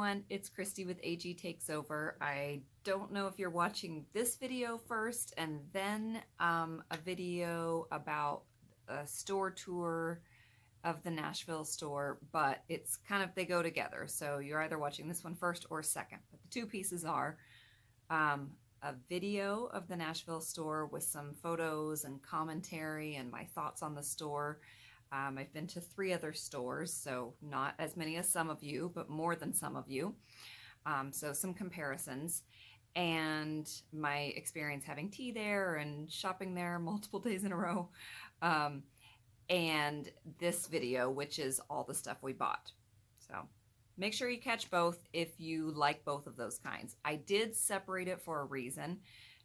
everyone, it's Christy with AG Takes Over. I don't know if you're watching this video first and then a video about a store tour of the Nashville store, but it's kind of, they go together. So you're either watching this one first or second. But the two pieces are a video of the Nashville store with some photos and commentary and my thoughts on the store. I've been to 3 other stores, so not as many as some of you, but more than some of you. So some comparisons and my experience having tea there and shopping there multiple days in a row. And this video, which is all the stuff we bought. So make sure you catch both if you like both of those kinds. I did separate it for a reason.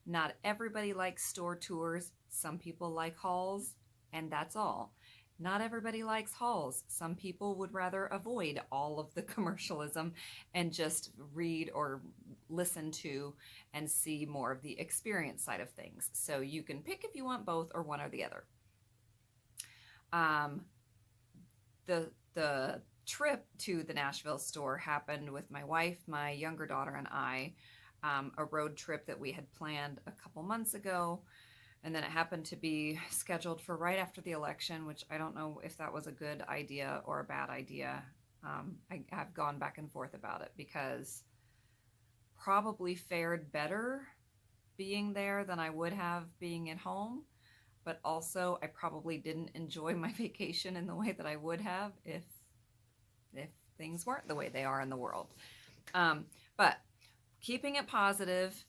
Not everybody likes store tours. Some people like hauls, and that's all. Not everybody likes hauls. Some people would rather avoid all of the commercialism and just read or listen to and see more of the experience side of things. So you can pick if you want both or one or the other. The trip to the Nashville store happened with my wife, my younger daughter, and I. A road trip that we had planned a couple months ago. And then it happened to be scheduled for right after the election, which I don't know if that was a good idea or a bad idea. I have gone back and forth about it because probably fared better being there than I would have being at home. But also I probably didn't enjoy my vacation in the way that I would have if things weren't the way they are in the world. But keeping it positive,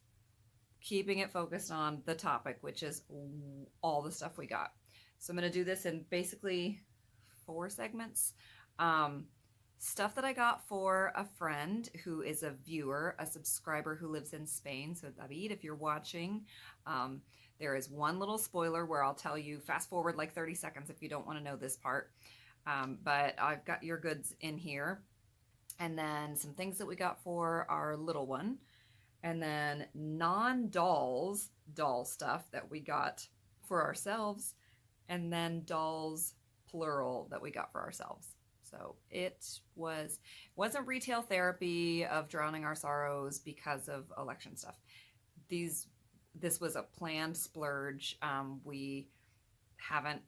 keeping it focused on the topic, which is all the stuff we got. So I'm going to do this in basically 4 segments. Stuff that I got for a friend who is a viewer, a subscriber who lives in Spain. So David, if you're watching, there is one little spoiler where I'll tell you, fast forward like 30 seconds if you don't want to know this part. But I've got your goods in here. And then some things that we got for our little one. And then non-dolls, doll stuff that we got for ourselves, and then dolls, plural, that we got for ourselves. So it wasn't retail therapy of drowning our sorrows because of election stuff. This was a planned splurge. We haven't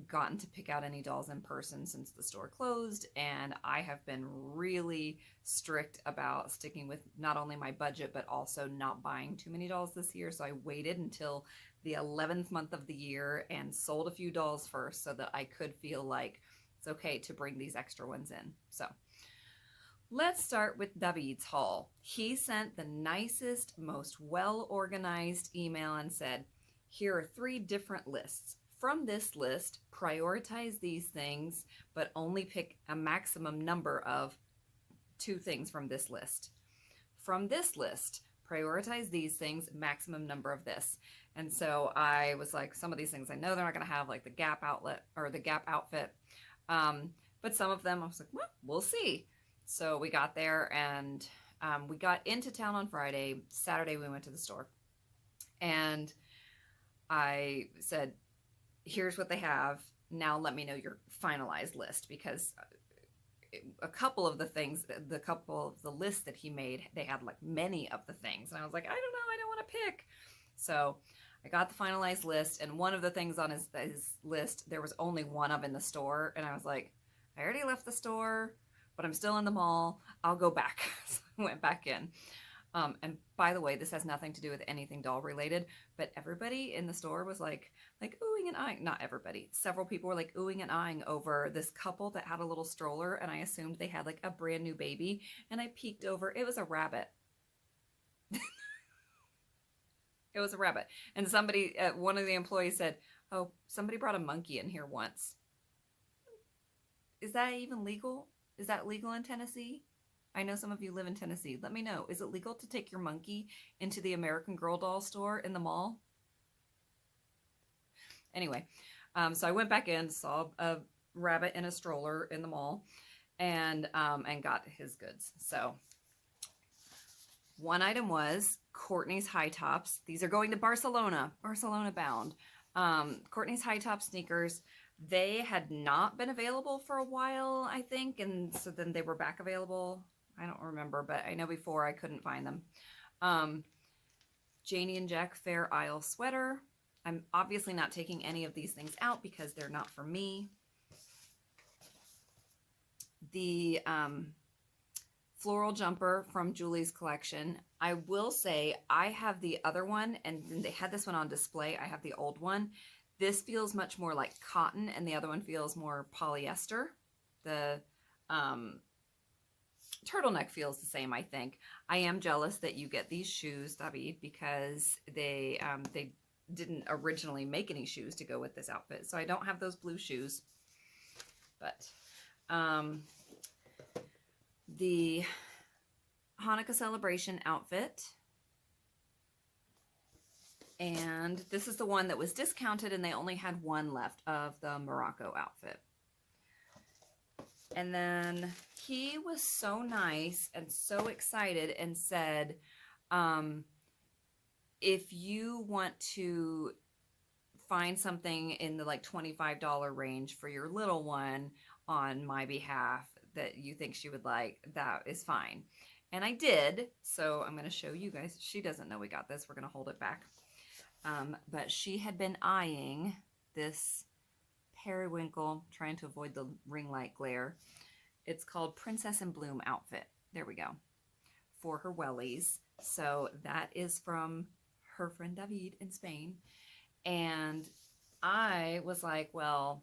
gotten to pick out any dolls in person since the store closed, and I have been really strict about sticking with not only my budget but also not buying too many dolls this year. So I waited until the 11th month of the year and sold a few dolls first so that I could feel like it's okay to bring these extra ones in. So let's start with David's haul. He sent the nicest, most well-organized email and said, here are 3 different lists. From this list, prioritize these things, but only pick a maximum number of 2 things from this list. From this list, prioritize these things, maximum number of this. And so I was like, some of these things I know they're not going to have, like the Gap outlet or the Gap outfit. But some of them I was like, well, we'll see. So we got there and we got into town on Friday. Saturday we went to the store. And I said, here's what they have. Now let me know your finalized list, because a couple of the things, the lists that he made, they had like many of the things. And I was like, I don't know, I don't want to pick. So I got the finalized list, and one of the things on his list, there was only one of in the store. And I was like, I already left the store, but I'm still in the mall. I'll go back. So I went back in. And by the way, this has nothing to do with anything doll related, but everybody in the store was like oohing and eyeing. Not everybody. Several people were like oohing and eyeing over this couple that had a little stroller, and I assumed they had like a brand new baby, and I peeked over. It was a rabbit. It was a rabbit. And somebody, one of the employees said, oh, somebody brought a monkey in here once. Is that even legal? Is that legal in Tennessee? I know some of you live in Tennessee. Let me know. Is it legal to take your monkey into the American Girl doll store in the mall? Anyway, so I went back in, saw a rabbit in a stroller in the mall, and got his goods. So one item was Courtney's high tops. These are going to Barcelona bound. Courtney's high top sneakers. They had not been available for a while, I think, and so then they were back available. I don't remember, but I know before I couldn't find them. Janie and Jack Fair Isle sweater. I'm obviously not taking any of these things out because they're not for me. The floral jumper from Julie's collection. I will say I have the other one, and they had this one on display. I have the old one. This feels much more like cotton, and the other one feels more polyester. The turtleneck feels the same, I think. I am jealous that you get these shoes, David, because they didn't originally make any shoes to go with this outfit. So I don't have those blue shoes. But the Hanukkah celebration outfit. And this is the one that was discounted, and they only had one left of the Morocco outfit. And then he was so nice and so excited and said, if you want to find something in the like $25 range for your little one on my behalf that you think she would like, that is fine. And I did. So I'm going to show you guys. She doesn't know we got this. We're going to hold it back. But she had been eyeing this periwinkle, trying to avoid the ring light glare. It's called Princess in Bloom outfit. There we go. For her wellies. So that is from her friend David in Spain. And I was like, well,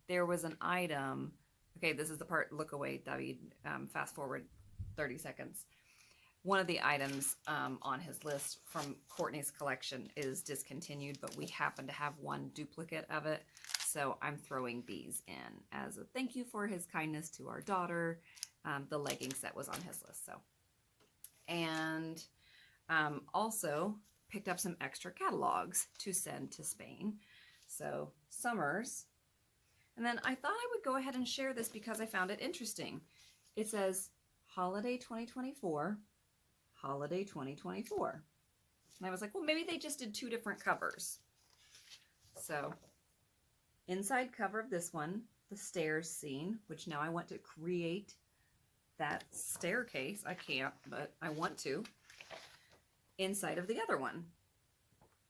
there was an item. Okay, this is the part, look away, David. Fast forward 30 seconds. One of the items on his list from Courtney's collection is discontinued, but we happen to have one duplicate of it. So I'm throwing these in as a thank you for his kindness to our daughter. The legging set was on his list. So, and also picked up some extra catalogs to send to Spain. So Summers. And then I thought I would go ahead and share this because I found it interesting. It says Holiday 2024. Holiday 2024. And I was like, well, maybe they just did two different covers. So, inside cover of this one, the stairs scene, which now I want to create that staircase. I can't, but I want to. Inside of the other one.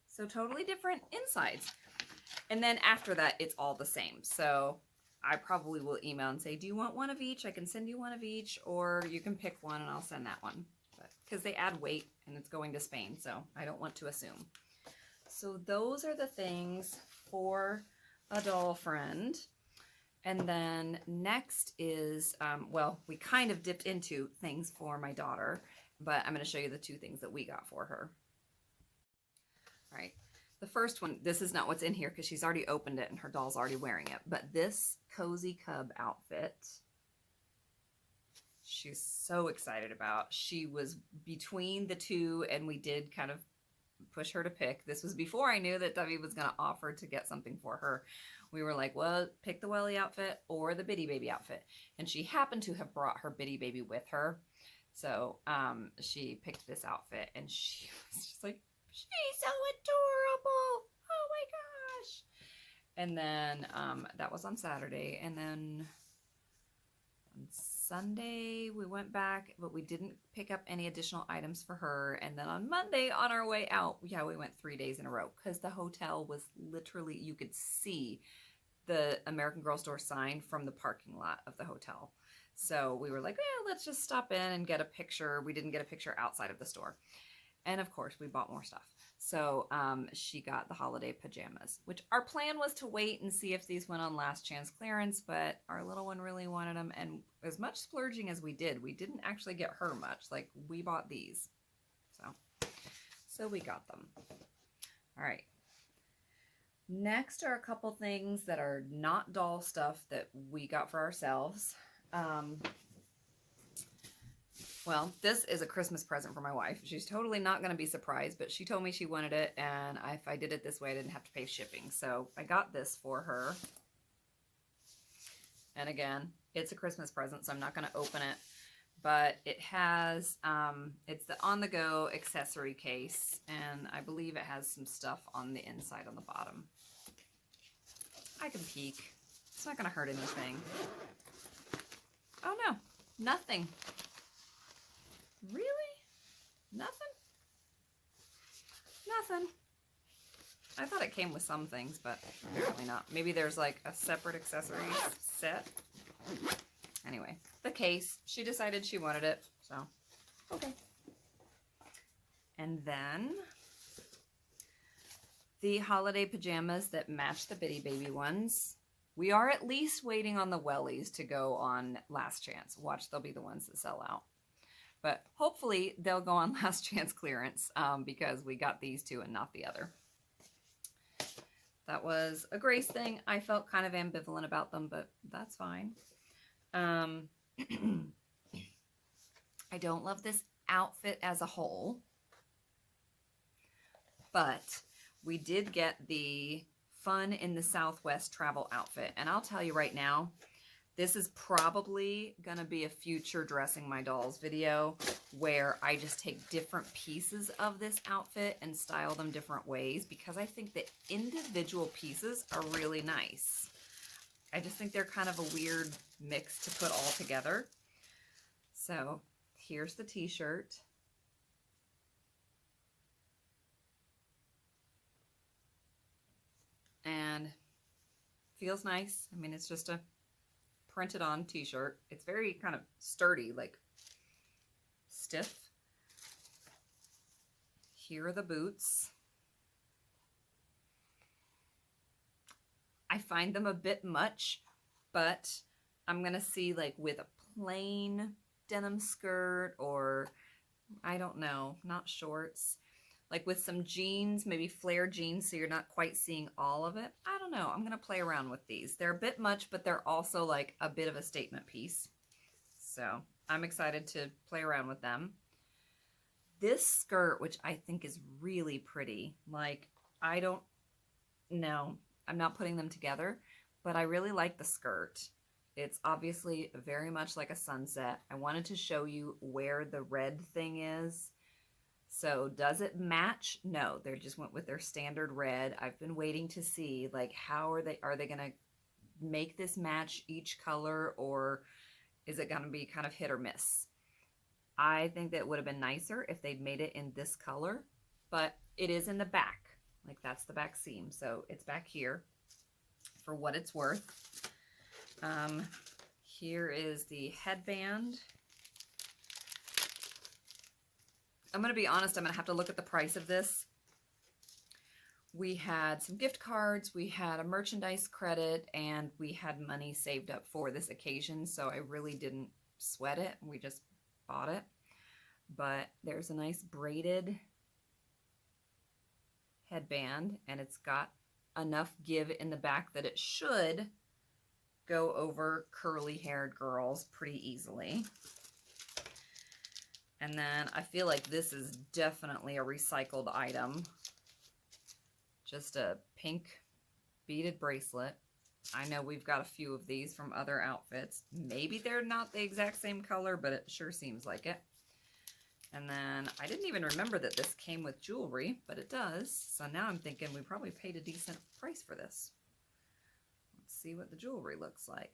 So, totally different insides. And then after that, it's all the same. So, I probably will email and say, do you want one of each? I can send you one of each, or you can pick one and I'll send that one. Because they add weight and it's going to Spain, so I don't want to assume. So those are the things for a doll friend. And then next is, well, we kind of dipped into things for my daughter, but I'm going to show you the two things that we got for her. All right. The first one, this is not what's in here because she's already opened it and her doll's already wearing it, but this Cozy Cub outfit, she's so excited about. She was between the two, and we did kind of push her to pick. This was before I knew that Debbie was going to offer to get something for her. We were like, well, pick the Welly outfit or the Bitty Baby outfit. And she happened to have brought her Bitty Baby with her. So she picked this outfit, and she was just like, she's so adorable. Oh my gosh. And then that was on Saturday. And then on Sunday we went back, but we didn't pick up any additional items for her. And then on Monday on our way out, yeah, we went 3 days in a row because the hotel was literally, you could see the American Girl store sign from the parking lot of the hotel. So we were like, well, let's just stop in and get a picture. We didn't get a picture outside of the store. And of course, we bought more stuff. So she got the holiday pajamas, which our plan was to wait and see if these went on last chance clearance, but our little one really wanted them. And as much splurging as we didn't actually get her much. Like, we bought these. So we got them. All right. Next are a couple things that are not doll stuff that we got for ourselves. Well, this is a Christmas present for my wife. She's totally not going to be surprised, but she told me she wanted it, and if I did it this way, I didn't have to pay shipping. So I got this for her. And again, it's a Christmas present, so I'm not going to open it. But it has, it's the on-the-go accessory case, and I believe it has some stuff on the inside on the bottom. I can peek. It's not going to hurt anything. Oh, no. Nothing. Really? Nothing? Nothing. I thought it came with some things, but apparently not. Maybe there's like a separate accessories set. Anyway, the case. She decided she wanted it, so okay. And then the holiday pajamas that match the Bitty Baby ones. We are at least waiting on the wellies to go on last chance. Watch, they'll be the ones that sell out. But hopefully they'll go on last chance clearance because we got these two and not the other. That was a Grace thing. I felt kind of ambivalent about them, but that's fine. I don't love this outfit as a whole, but we did get the Fun in the Southwest travel outfit. And I'll tell you right now, this is probably going to be a future Dressing My Dolls video where I just take different pieces of this outfit and style them different ways because I think the individual pieces are really nice. I just think they're kind of a weird mix to put all together. So here's the t-shirt. And feels nice. I mean, it's just a printed on t-shirt. It's very kind of sturdy, like stiff. Here are the boots. I find them a bit much, but I'm gonna see like with a plain denim skirt or I don't know, not shorts. Like with some jeans, maybe flare jeans so you're not quite seeing all of it. I don't know. I'm going to play around with these. They're a bit much, but they're also like a bit of a statement piece. So I'm excited to play around with them. This skirt, which I think is really pretty, like I don't know. I'm not putting them together, but I really like the skirt. It's obviously very much like a sunset. I wanted to show you where the red thing is. So does it match? No, they just went with their standard red. I've been waiting to see like how are they going to make this match each color, or is it going to be kind of hit or miss? I think that would have been nicer if they'd made it in this color, but it is in the back. Like that's the back seam. So it's back here for what it's worth. Here is the headband. I'm going to be honest, I'm going to have to look at the price of this. We had some gift cards, we had a merchandise credit, and we had money saved up for this occasion, so I really didn't sweat it. We just bought it. But there's a nice braided headband, and it's got enough give in the back that it should go over curly-haired girls pretty easily. And then I feel like this is definitely a recycled item. Just a pink beaded bracelet. I know we've got a few of these from other outfits. Maybe they're not the exact same color, but it sure seems like it. And then I didn't even remember that this came with jewelry, but it does. So now I'm thinking we probably paid a decent price for this. Let's see what the jewelry looks like.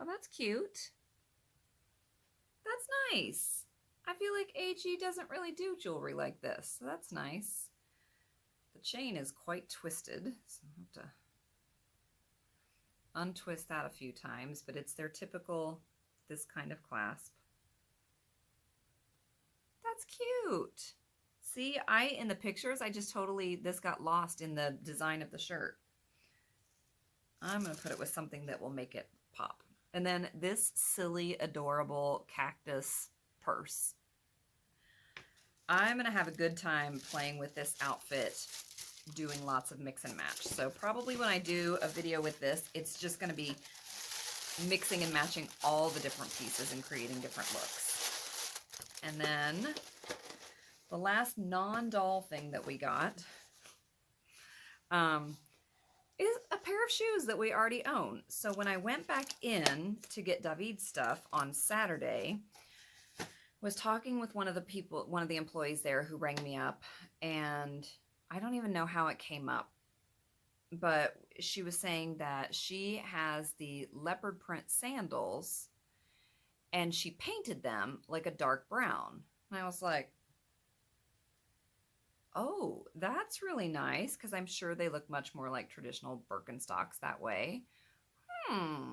Oh, that's cute. That's nice. I feel like AG doesn't really do jewelry like this, so that's nice. The chain is quite twisted, so I have to untwist that a few times, but it's their typical, this kind of clasp. That's cute. See, in the pictures, this got lost in the design of the shirt. I'm going to put it with something that will make it pop. And then this silly, adorable cactus purse. I'm going to have a good time playing with this outfit, doing lots of mix and match. So probably when I do a video with this, it's just going to be mixing and matching all the different pieces and creating different looks. And then the last non-doll thing that we got is a pair of shoes that we already own. So when I went back in to get David's stuff on Saturday, was talking with one of the employees there who rang me up, and I don't even know how it came up. but she was saying that she has the leopard print sandals and she painted them like a dark brown. And I was like, oh, that's really nice because I'm sure they look much more like traditional Birkenstocks that way. Hmm.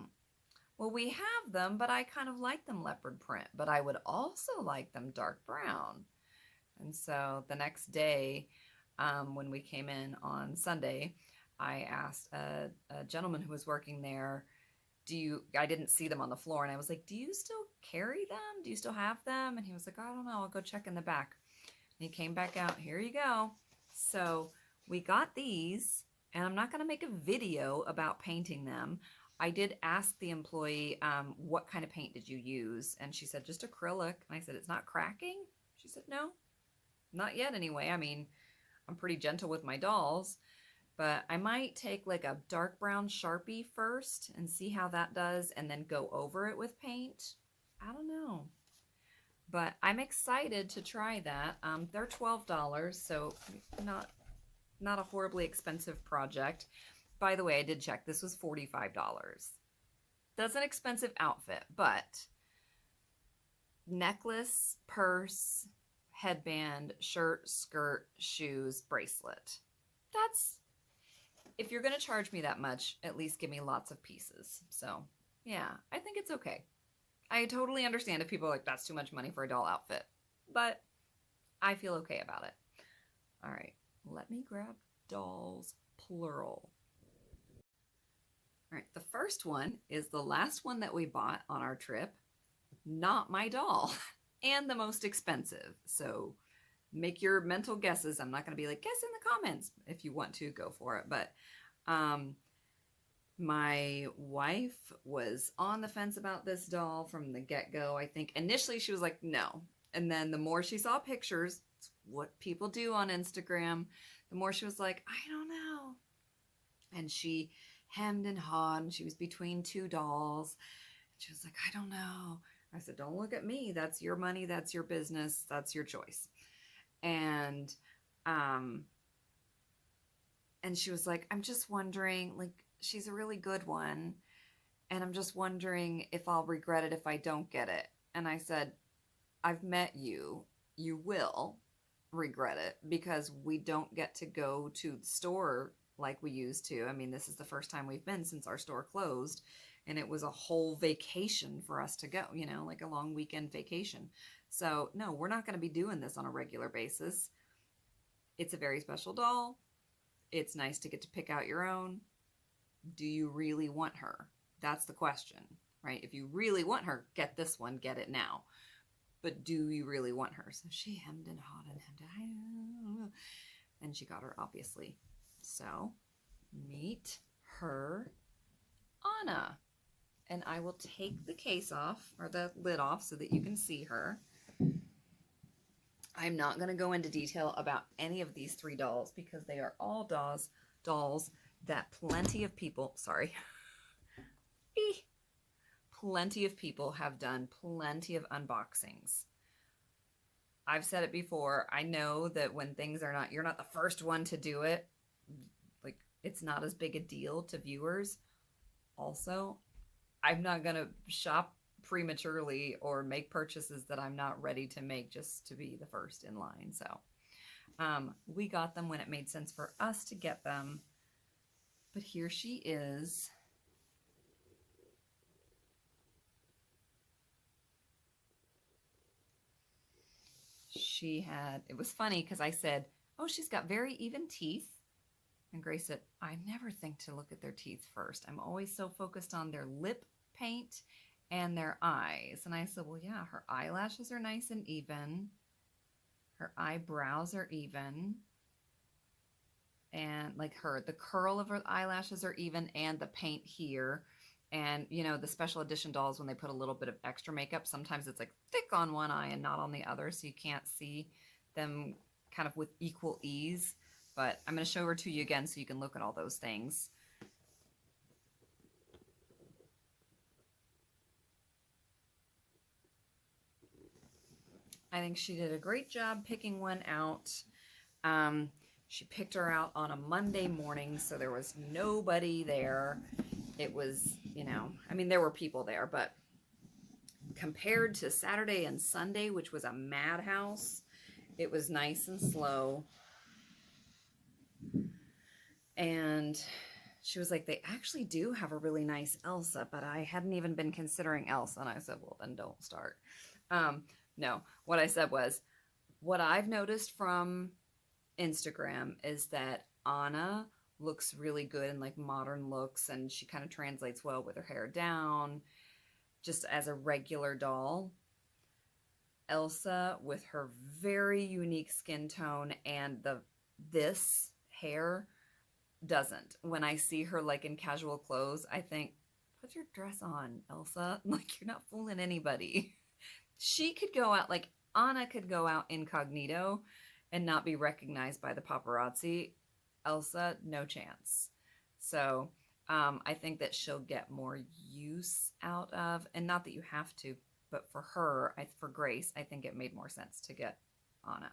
Well, we have them, but I kind of like them leopard print, but I would also like them dark brown. And so the next day, when we came in on Sunday, I asked a gentleman who was working there, I didn't see them on the floor. And I was like, do you still carry them? Do you still have them? And he was like, I don't know. I'll go check in the back. And he came back out. Here you go. So we got these, and I'm not going to make a video about painting them. I did ask the employee, what kind of paint did you use? And she said, just acrylic. And I said, it's not cracking? She said, no, not yet anyway. I mean, I'm pretty gentle with my dolls, but I might take like a dark brown Sharpie first and see how that does and then go over it with paint. I don't know. But I'm excited to try that. They're $12, so not a horribly expensive project. By the way, I did check. This was $45. That's an expensive outfit, but necklace, purse, headband, shirt, skirt, shoes, bracelet. That's, if you're going to charge me that much, at least give me lots of pieces. So, yeah, I think it's okay. I totally understand if people are like, that's too much money for a doll outfit, but I feel okay about it. All right, let me grab dolls, plural. All right, the first one is the last one that we bought on our trip, not my doll, and the most expensive. So make your mental guesses. I'm not going to be like, guess in the comments. If you want to, go for it. But my wife was on the fence about this doll from the get-go. I think initially she was like, no. And then the more she saw pictures, it's what people do on Instagram, the more she was like, I don't know. And she hemmed and hawed, and she was between two dolls. She was like, I don't know. I said, don't look at me. That's your money. That's your business. That's your choice. And she was like, I'm just wondering, like, she's a really good one. And I'm just wondering if I'll regret it if I don't get it. And I said, I've met you. You will regret it because we don't get to go to the store like we used to. I mean, this is the first time we've been since our store closed. And it was a whole vacation for us to go, like a long weekend vacation. So, no, we're not going to be doing this on a regular basis. It's a very special doll. It's nice to get to pick out your own. Do you really want her? That's the question, right? If you really want her, get this one, get it now. But do you really want her? So she hemmed and hawed and hemmed, and she got her, obviously. So meet her, Anna. And I will take the case off, or the lid off, so that you can see her. I'm not going to go into detail about any of these three dolls because they are all dolls that plenty of people, plenty of people have done plenty of unboxings. I've said it before. I know that when things are not, you're not the first one to do it. Like, it's not as big a deal to viewers. Also, I'm not going to shop prematurely or make purchases that I'm not ready to make just to be the first in line. So we got them when it made sense for us to get them. But here she is. It was funny because I said, oh, she's got very even teeth. And Grace said, I never think to look at their teeth first. I'm always so focused on their lip paint and their eyes. And I said, well, yeah, her eyelashes are nice and even. Her eyebrows are even. And like the curl of her eyelashes are even, and the paint here. And, the special edition dolls, when they put a little bit of extra makeup, sometimes it's like thick on one eye and not on the other. So you can't see them kind of with equal ease. But I'm going to show her to you again so you can look at all those things. I think she did a great job picking one out. She picked her out on a Monday morning, so there was nobody there. It was, I mean, there were people there, but compared to Saturday and Sunday, which was a madhouse, it was nice and slow. And she was like, they actually do have a really nice Elsa, but I hadn't even been considering Elsa. And I said, well, then don't start. No, what I said was, what I've noticed from Instagram is that Anna looks really good in like modern looks, and she kind of translates well with her hair down, just as a regular doll. Elsa, with her very unique skin tone and this hair, doesn't. When I see her like in casual clothes, I think, put your dress on, Elsa. Like, you're not fooling anybody. She could go out, like Anna could go out incognito and not be recognized by the paparazzi. Elsa, no chance. So I think that she'll get more use out of, and not that you have to, but for her, for Grace, I think it made more sense to get Anna.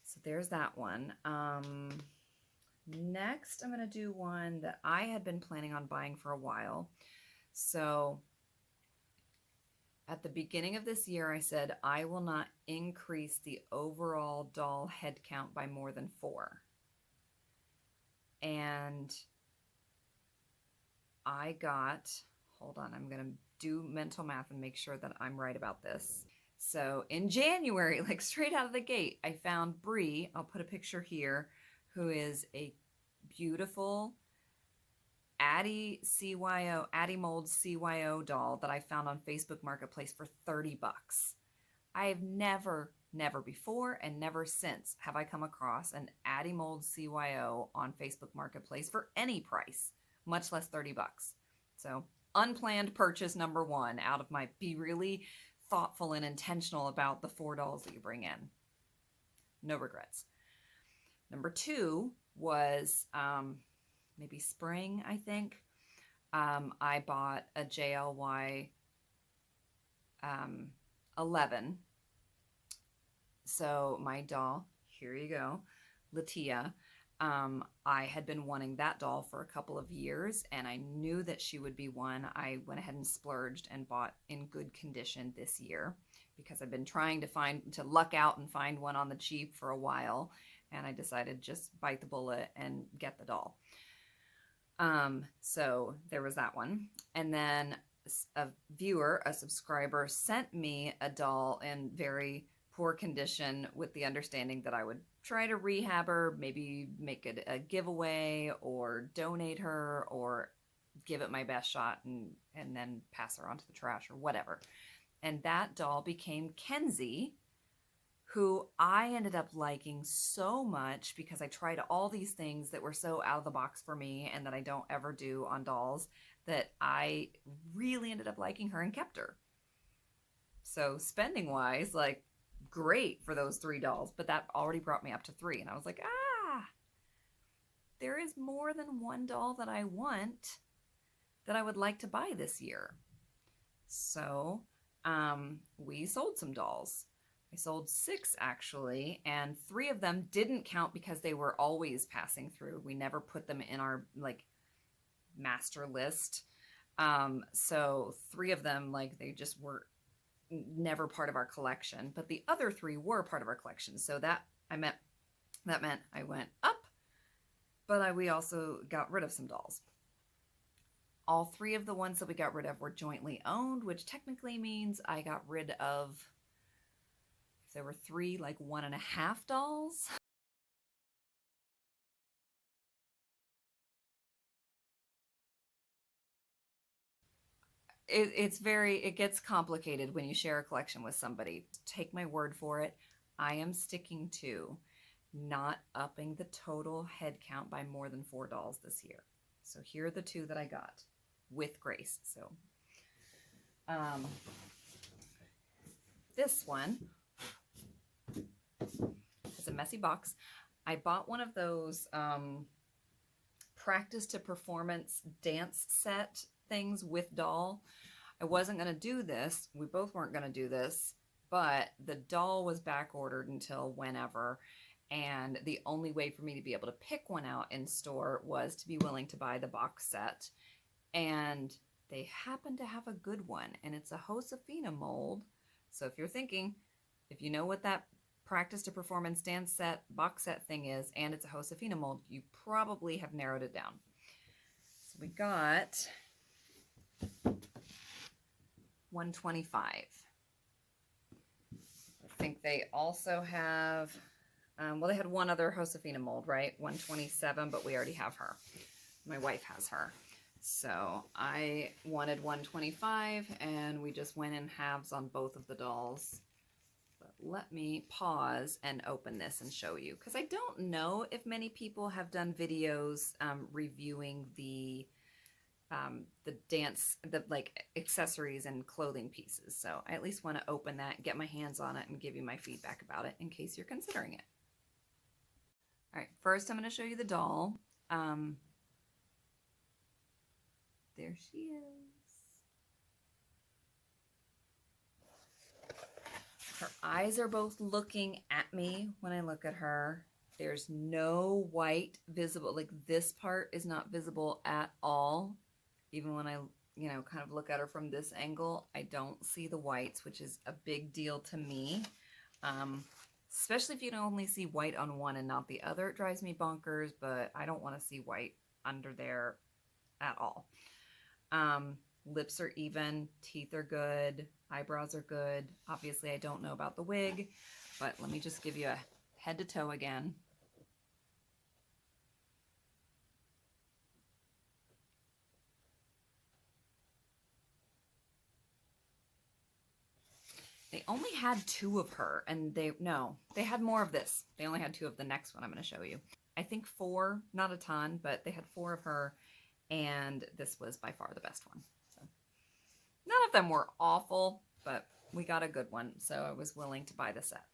So there's that one. Next, I'm going to do one that I had been planning on buying for a while. So at the beginning of this year, I said, I will not increase the overall doll head count by more than 4. And I got, hold on, I'm going to do mental math and make sure that I'm right about this. So in January, like straight out of the gate, I found Brie, I'll put a picture here, who is a beautiful Addie Mold CYO doll that I found on Facebook Marketplace for $30. I have never before and never since have I come across an Addie Mold CYO on Facebook Marketplace for any price, much less $30. So unplanned purchase number 1 out of my be really thoughtful and intentional about the 4 dolls that you bring in. No regrets. Number 2 was maybe spring, I think. I bought a JLY 11. So my doll, here you go, Latia. I had been wanting that doll for a couple of years, and I knew that she would be one. I went ahead and splurged and bought in good condition this year because I've been trying to luck out and find one on the cheap for a while, and I decided just bite the bullet and get the doll. So there was that one. And then a subscriber sent me a doll in very poor condition with the understanding that I would try to rehab her, maybe make it a giveaway or donate her or give it my best shot and then pass her onto the trash or whatever. And that doll became Kenzie, who I ended up liking so much because I tried all these things that were so out of the box for me and that I don't ever do on dolls, that I really ended up liking her and kept her. So spending wise, like, great for those 3 dolls, but that already brought me up to 3. And I was like, there is more than 1 doll that I want that I would like to buy this year. So we sold some dolls. I sold 6 actually, and 3 of them didn't count because they were always passing through. We never put them in our like master list. So 3 of them, like, they just were never part of our collection, but the other 3 were part of our collection. So that meant I went up, but we also got rid of some dolls. All 3 of the ones that we got rid of were jointly owned, which technically means I got rid of, if there were 3, like 1.5 dolls. It gets complicated when you share a collection with somebody. Take my word for it. I am sticking to not upping the total head count by more than 4 dolls this year. So here are the 2 that I got with Grace. So this one is a messy box. I bought one of those practice to performance dance set things with doll. I wasn't going to do this. We both weren't going to do this, but the doll was back ordered until whenever. And the only way for me to be able to pick one out in store was to be willing to buy the box set. And they happen to have a good one, and it's a Josefina mold. So if you're thinking, if you know what that practice to performance dance set box set thing is, and it's a Josefina mold, you probably have narrowed it down. So we got 125. I think they also have, well, they had one other Josefina mold, right? 127, but we already have her. My wife has her. So I wanted 125, and we just went in halves on both of the dolls. But let me pause and open this and show you, because I don't know if many people have done videos reviewing the dance, the like accessories and clothing pieces. So I at least want to open that, get my hands on it, and give you my feedback about it in case you're considering it. All right, first I'm going to show you the doll. There she is. Her eyes are both looking at me when I look at her. There's no white visible, like this part is not visible at all. Even when I, kind of look at her from this angle, I don't see the whites, which is a big deal to me. Especially if you can only see white on one and not the other. It drives me bonkers, but I don't want to see white under there at all. Lips are even, teeth are good, eyebrows are good. Obviously, I don't know about the wig, but let me just give you a head to toe again. They only had 2 of her, and they had more of this. They only had 2 of the next one I'm going to show you. I think 4, not a ton, but they had 4 of her, and this was by far the best one. So none of them were awful, but we got a good one, so I was willing to buy the set.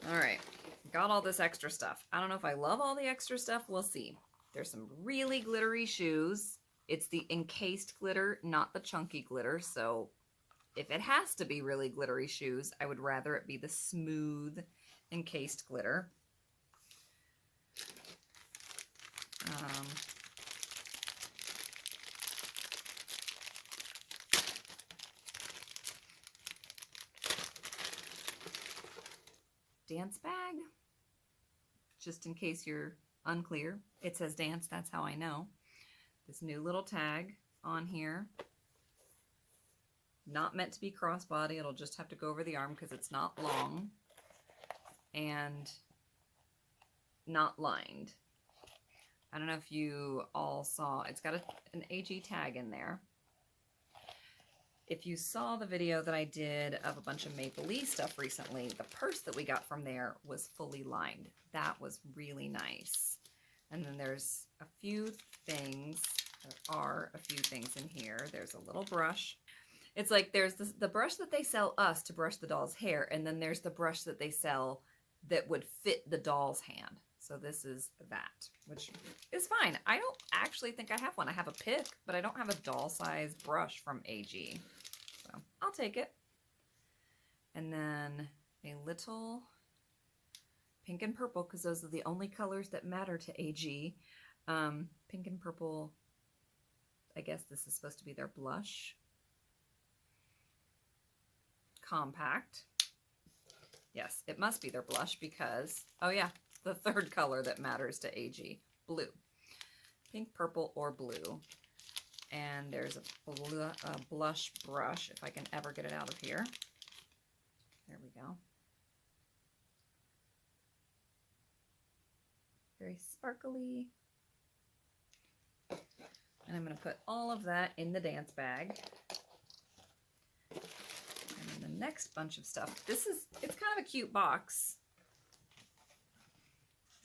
All right, got all this extra stuff. I don't know if I love all the extra stuff. We'll see. There's some really glittery shoes. It's the encased glitter, not the chunky glitter, so if it has to be really glittery shoes, I would rather it be the smooth encased glitter. Dance bag, just in case you're unclear. It says dance, that's how I know. This new little tag on here. Not meant to be crossbody. It'll just have to go over the arm because it's not long and not lined. I don't know if you all saw, it's got an AG tag in there. If you saw the video that I did of a bunch of Maple Leaf stuff recently, the purse that we got from there was fully lined. That was really nice. And then there's a few things. There are a few things in here. There's a little brush. It's like there's the brush that they sell us to brush the doll's hair, and then there's the brush that they sell that would fit the doll's hand. So this is that, which is fine. I don't actually think I have one. I have a pick, but I don't have a doll-size brush from AG. So I'll take it. And then a little pink and purple, because those are the only colors that matter to AG. Pink and purple, I guess this is supposed to be their blush. Compact. Yes, it must be their blush because, oh yeah, the third color that matters to AG, blue. Pink, purple, or blue. And there's a blush brush, if I can ever get it out of here. There we go. Very sparkly. And I'm going to put all of that in the dance bag. And then the next bunch of stuff. It's kind of a cute box.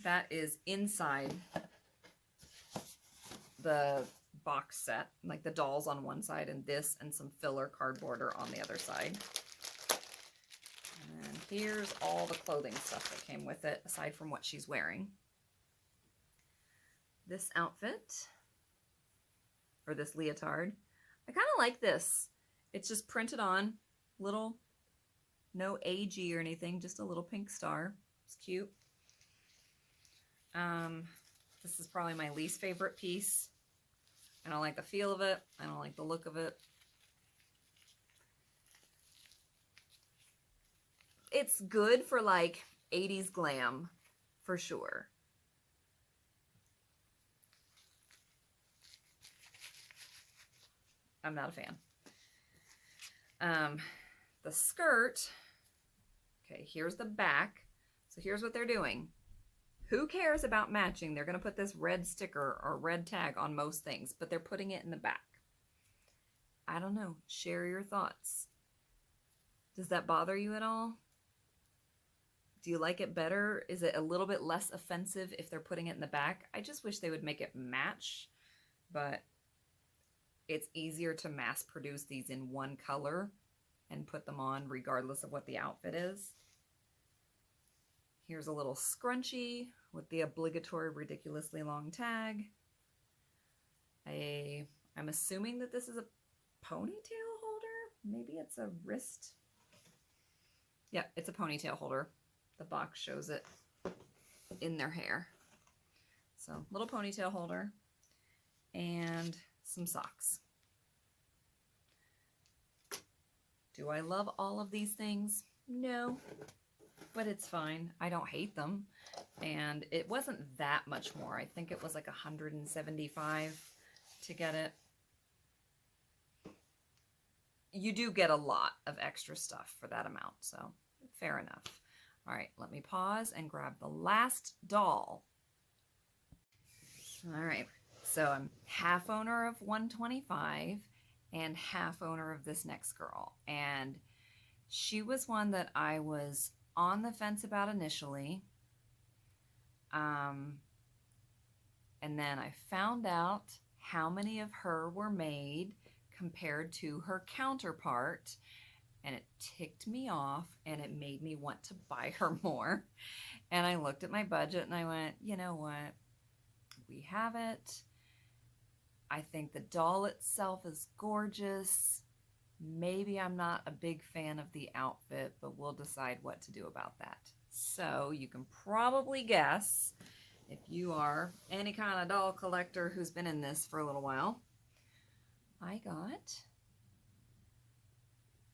That is inside the box set, like the dolls on one side and this and some filler cardboard are on the other side. And here's all the clothing stuff that came with it, aside from what she's wearing. This outfit, or this leotard, I kind of like this. It's just printed on little No AG or anything, just a little pink star. It's cute. This is probably my least favorite piece. I don't like the feel of it. I don't like the look of it. It's good for like 80s glam, for sure. I'm not a fan. The skirt, okay, here's the back. So here's what they're doing. Who cares about matching? They're going to put this red sticker or red tag on most things, but they're putting it in the back. I don't know. Share your thoughts. Does that bother you at all? Do you like it better? Is it a little bit less offensive if they're putting it in the back? I just wish they would make it match, but it's easier to mass produce these in one color and put them on regardless of what the outfit is. Here's a little scrunchie with the obligatory ridiculously long tag. I'm assuming that this is a ponytail holder. Maybe it's a wrist. Yeah, it's a ponytail holder. The box shows it in their hair. So, little ponytail holder and some socks. Do I love all of these things? No, but it's fine. I don't hate them. And it wasn't that much more. I think it was like $175 to get it. You do get a lot of extra stuff for that amount, so fair enough. All right, let me pause and grab the last doll. All right, so I'm half owner of 125 and half owner of this next girl. And she was one that I was on the fence about initially. And then I found out how many of her were made compared to her counterpart, and it ticked me off and it made me want to buy her more. And I looked at my budget and I went, you know what? We have it. I think the doll itself is gorgeous. Maybe I'm not a big fan of the outfit, but we'll decide what to do about that. So you can probably guess, if you are any kind of doll collector who's been in this for a little while, I got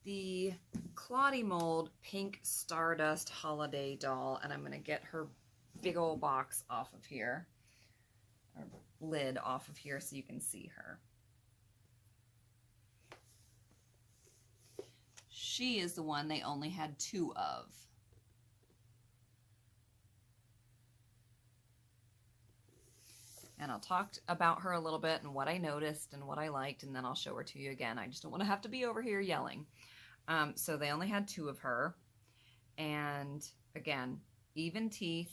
the Claudie Mold Pink Stardust Holiday doll, and I'm going to get her big old box off of here, or lid off of here so you can see her. She is the one they only had 2 of. And I'll talk about her a little bit and what I noticed and what I liked, and then I'll show her to you again. I just don't want to have to be over here yelling. So they only had 2 of her. And again, even teeth.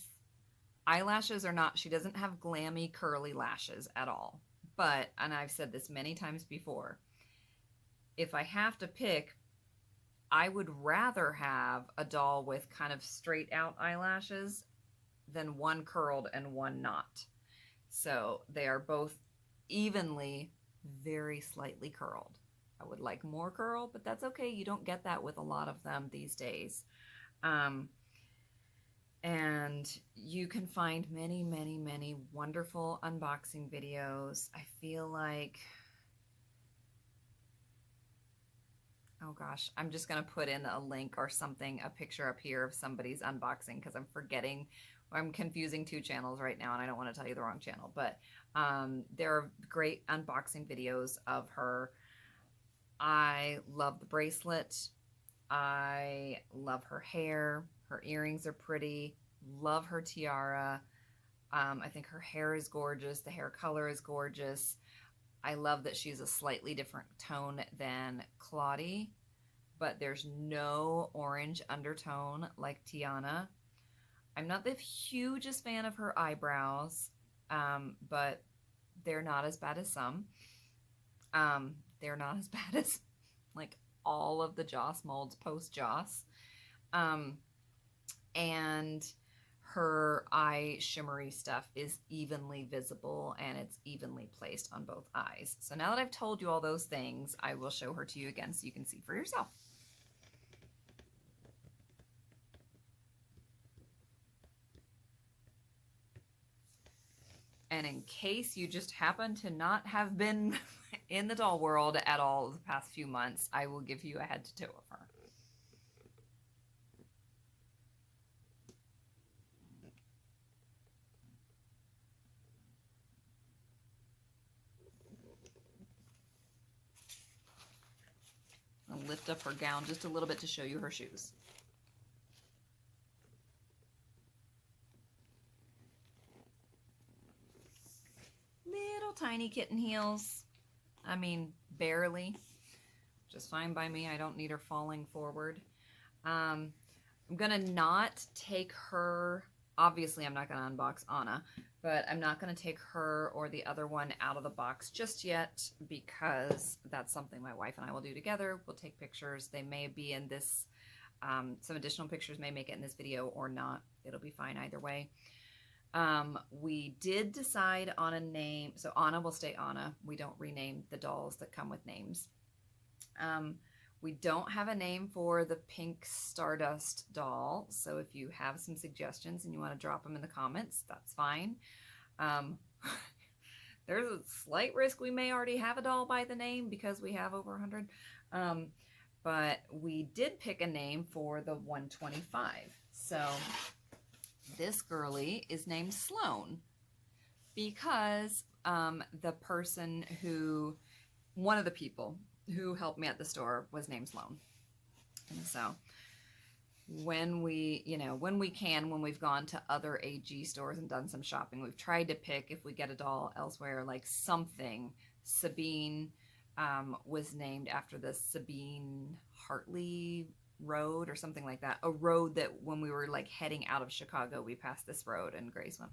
Eyelashes are not, she doesn't have glammy curly lashes at all. But, and I've said this many times before, if I have to pick, I would rather have a doll with kind of straight out eyelashes than one curled and one not. So they are both evenly, very slightly curled. I would like more curl, but that's okay. You don't get that with a lot of them these days. And you can find many, many, many wonderful unboxing videos. I feel like, oh gosh, I'm just going to put in a link or something, a picture up here of somebody's unboxing, because I'm forgetting. I'm confusing 2 channels right now, and I don't want to tell you the wrong channel. But there are great unboxing videos of her. I love the bracelet. I love her hair. Her earrings are pretty. Love her tiara. I think her hair is gorgeous. The hair color is gorgeous. I love that she's a slightly different tone than Claudie, but there's no orange undertone like Tiana. I'm not the hugest fan of her eyebrows, but they're not as bad as some. They're not as bad as like all of the Joss molds post Joss. And her eye shimmery stuff is evenly visible and it's evenly placed on both eyes. So now that I've told you all those things, I will show her to you again so you can see for yourself. And in case you just happen to not have been in the doll world at all the past few months, I will give you a head to toe of her. I'll lift up her gown just a little bit to show you her shoes. Little tiny kitten heels. I mean, barely. Just fine by me. I don't need her falling forward. I'm gonna not take her, obviously I'm not gonna unbox Anna, but I'm not gonna take her or the other one out of the box just yet because that's something my wife and I will do together. We'll take pictures. They may be in this, some additional pictures may make it in this video or not. It'll be fine either way. We did decide on a name, so Anna will stay Anna. We don't rename the dolls that come with names. We don't have a name for the pink Stardust doll, so if you have some suggestions and you want to drop them in the comments, that's fine. There's a slight risk we may already have a doll by the name because we have over 100. But we did pick a name for the 125. So this girly is named Sloan because the person who, one of the people who helped me at the store was named Sloan. And so when we, when we've gone to other AG stores and done some shopping, we've tried to pick, if we get a doll elsewhere, like something. Sabine was named after the Sabine Hartley road or something like that. A road that when we were like heading out of Chicago, we passed this road and Grace went,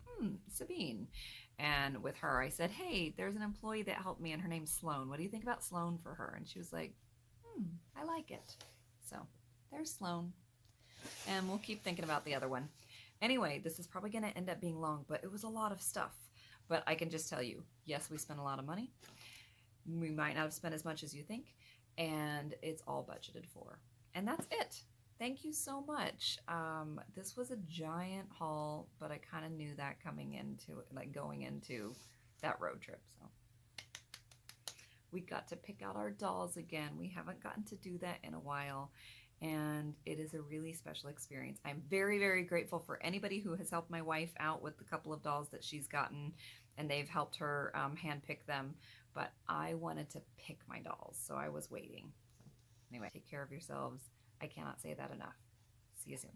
Sabine. And with her, I said, hey, there's an employee that helped me and her name's Sloan. What do you think about Sloan for her? And she was like, I like it. So there's Sloan. And we'll keep thinking about the other one. Anyway, this is probably going to end up being long, but it was a lot of stuff. But I can just tell you, yes, we spent a lot of money. We might not have spent as much as you think. And it's all budgeted for. And that's it. Thank you so much. This was a giant haul, but I kind of knew that coming into it, like going into that road trip. So we got to pick out our dolls again. We haven't gotten to do that in a while, and it is a really special experience. I'm very, very grateful for anybody who has helped my wife out with the couple of dolls that she's gotten, and they've helped her hand pick them. But I wanted to pick my dolls, so I was waiting. So anyway, take care of yourselves. I cannot say that enough. See you soon.